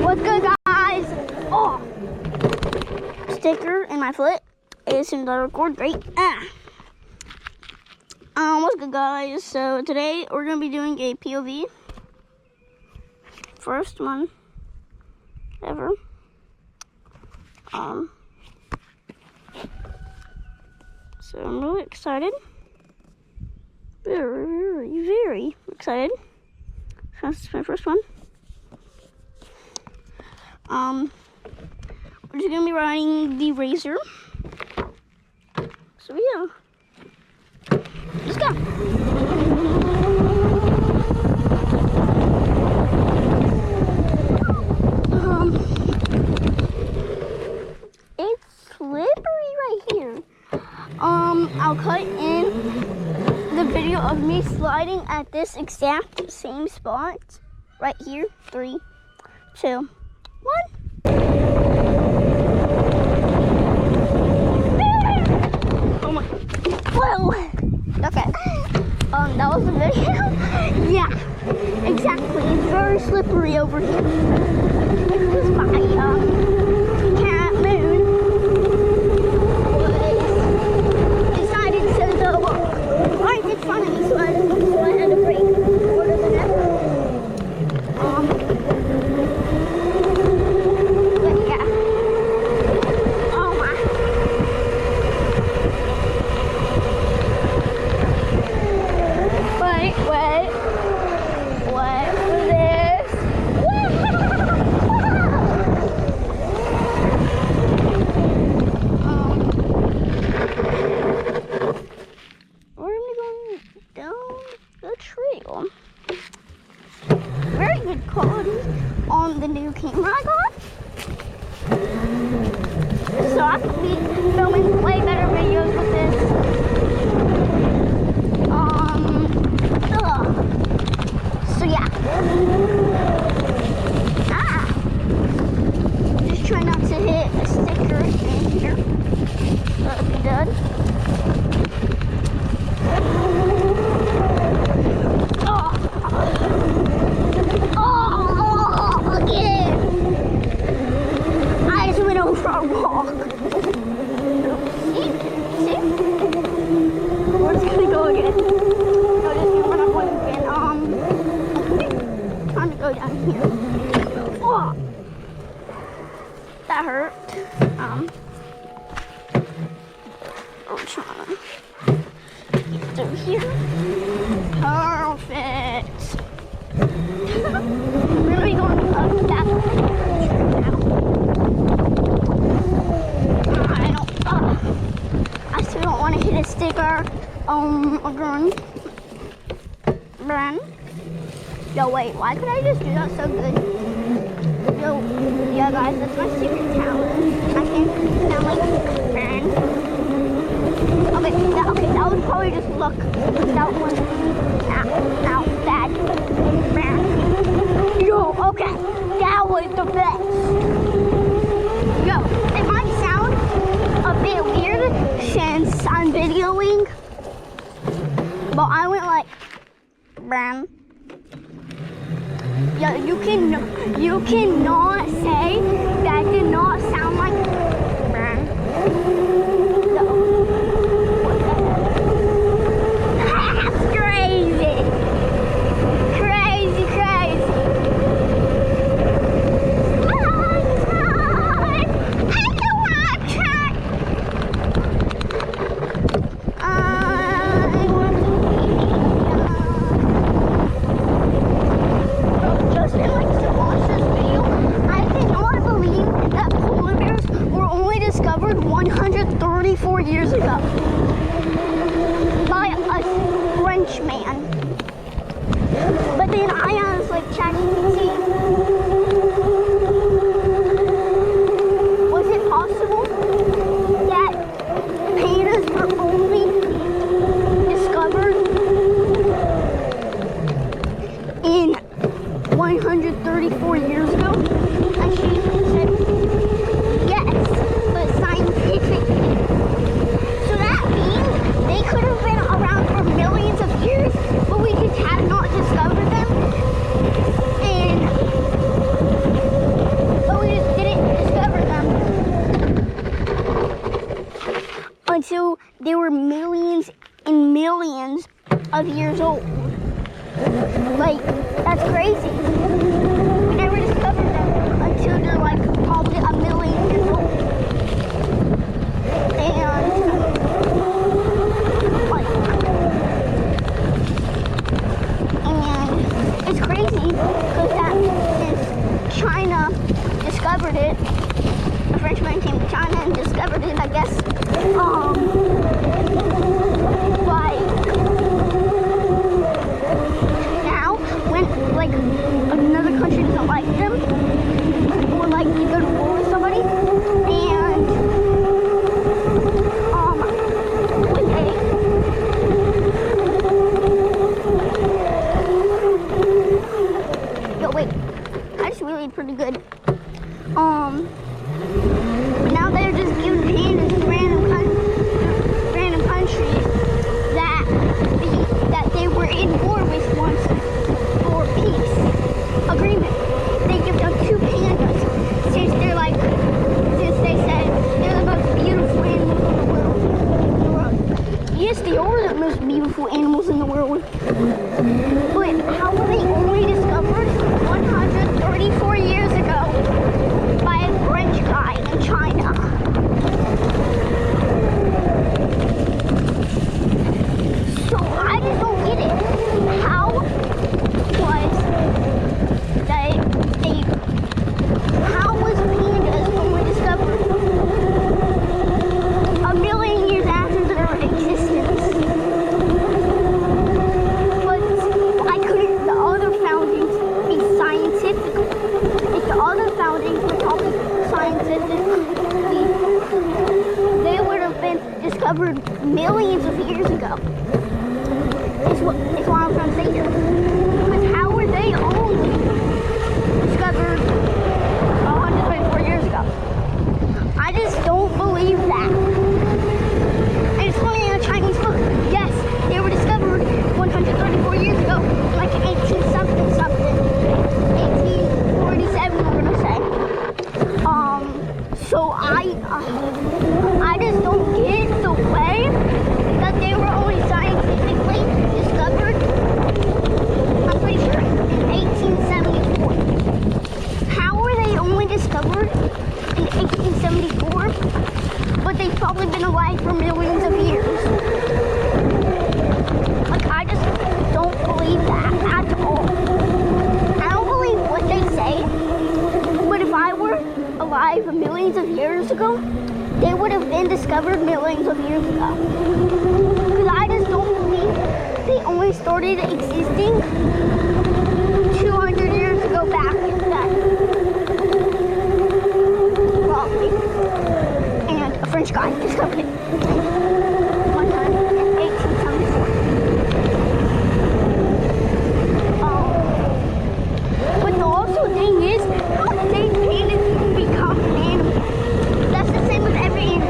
What's good, guys? Oh, sticker in my foot. As soon as I record, great. What's good, guys? So today we're gonna be doing a POV. First one ever. So I'm really excited. Very excited. This is my first one. We're just gonna be riding the Razor. So yeah, let's go. It's slippery right here. I'll cut in the video of me sliding at this exact same spot right here. 3, 2, 1. Oh my! Whoa! Okay. That was the video. Yeah, exactly. It's very slippery over here. This was my cat Moon was decided to go right in front of me, so I had to brake harder than ever. But yeah. Oh my. Wait. What was this? We're gonna be going down the trail. Very good quality on the new camera I got. So I could be filming way better videos with this. So yeah. Just try not to hit a sticker in here. That'll be good. Again. I just went over for a walk. See? We're just gonna go again. Time to go down here. Oh, that hurt. We're trying to get through here. Perfect. We're gonna be going up that I still don't want to hit a sticker. Again. Yo, wait, why could I just do that so good? Yo, yeah, guys, that's my secret talent. I can sound like man. Okay, that was probably just luck. That was now bad. Man. Yo, okay, that was the best. Yo, it might sound a bit weird since I'm videoing, but I went like, man. Yeah, you cannot say that did not sound like man. So, what the heck? That's crazy. Crazy. Discovered 134 years ago by a French man. But then I was like ChatGPT. Was it possible that pandas were only discovered in 134 years ago? And she said yes. Scientifically. So that means they could have been around for millions of years they were millions and millions of years old. Like, that's crazy. We never discovered them until they're like probably a million years old. And it's crazy because that since China discovered it, a Frenchman came to China and discovered it, I guess. Now, when like another country doesn't like them, or like you go to war with somebody, and when wait, I just really pretty good. But now they're just giving pandas to random countries that they were in war with once for peace agreement. They give them 2 pandas since they said they're the most beautiful animals in the world. Yes, they are the most beautiful animals in the world. But how were they only discovered 134 years ago by a French guy in China? So I just don't get it. How was pandas only discovered a million years after their existence? But why couldn't the other foundings be scientific? If the other foundings were probably scientifically, they would have been discovered millions of years ago. Is what I'm trying to say here. Because how were they only discovered 124 years ago? I just don't believe that. And it's funny in a Chinese book. Yes, they were discovered 134 years ago, like 18 something something. 1847, we're gonna say. So I just don't get the way that they were only scientifically discovered. I'm pretty sure in 1874. How were they only discovered in 1874? But they've probably been alive for millions of years. Like, I just don't believe that at all. I don't believe what they say. But if I were alive millions of years ago, they would have been discovered millions of years ago. Because I just don't believe they only started existing 200 years ago back then. Probably. And a French guy discovered it one time in 1874. But the also thing is, how did pandas even become an animal? That's the same with every animal.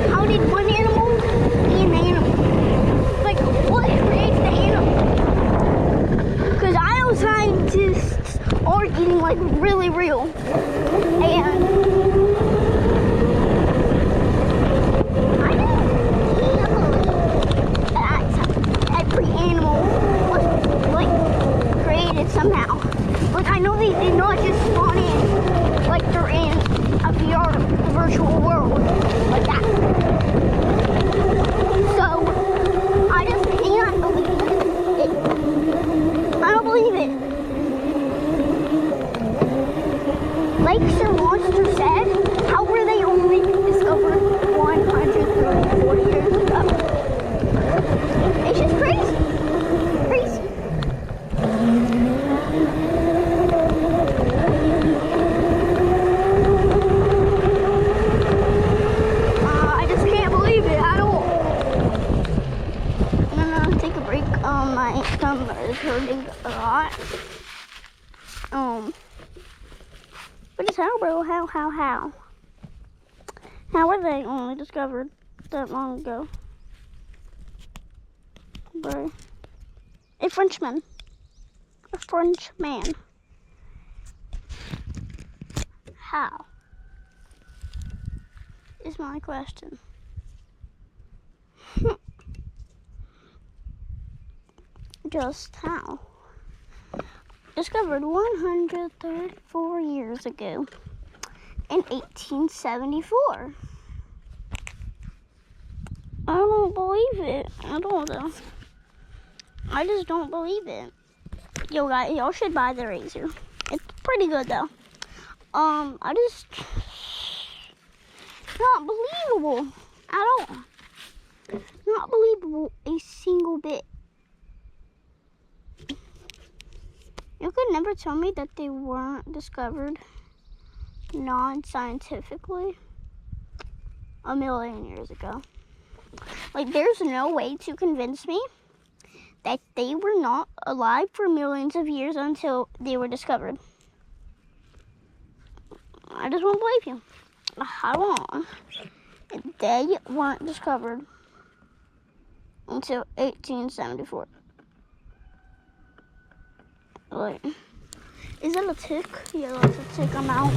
How did one animal be an animal? Like, what creates the animal? Because I know scientists are getting like really real. And I can't believe that every animal was like created somehow. Like, I know they did not just spawn in like they're in a VR virtual world like that. So I just can't believe it. I don't believe it. Like Sir Monster said, how were they only discovered 134 years ago? It's just crazy. Crazy. I just can't believe it at all. I'm gonna take a break. My thumb is hurting a lot. What is how, bro? How? How were they only discovered that long ago? Bro. A Frenchman. A French man. How? Is my question. just how. Discovered 134 years ago in 1874. I don't believe it. I don't know. I just don't believe it. Yo guys, y'all should buy the razor. It's pretty good though. I just not believable at all. Not believable a single bit. You could never tell me that they weren't discovered non-scientifically a million years ago. Like, there's no way to convince me that they were not alive for millions of years until they were discovered. I just won't believe you. How long? They weren't discovered until 1874. Wait, is that a tick? Yeah, that's a tick. I'm out.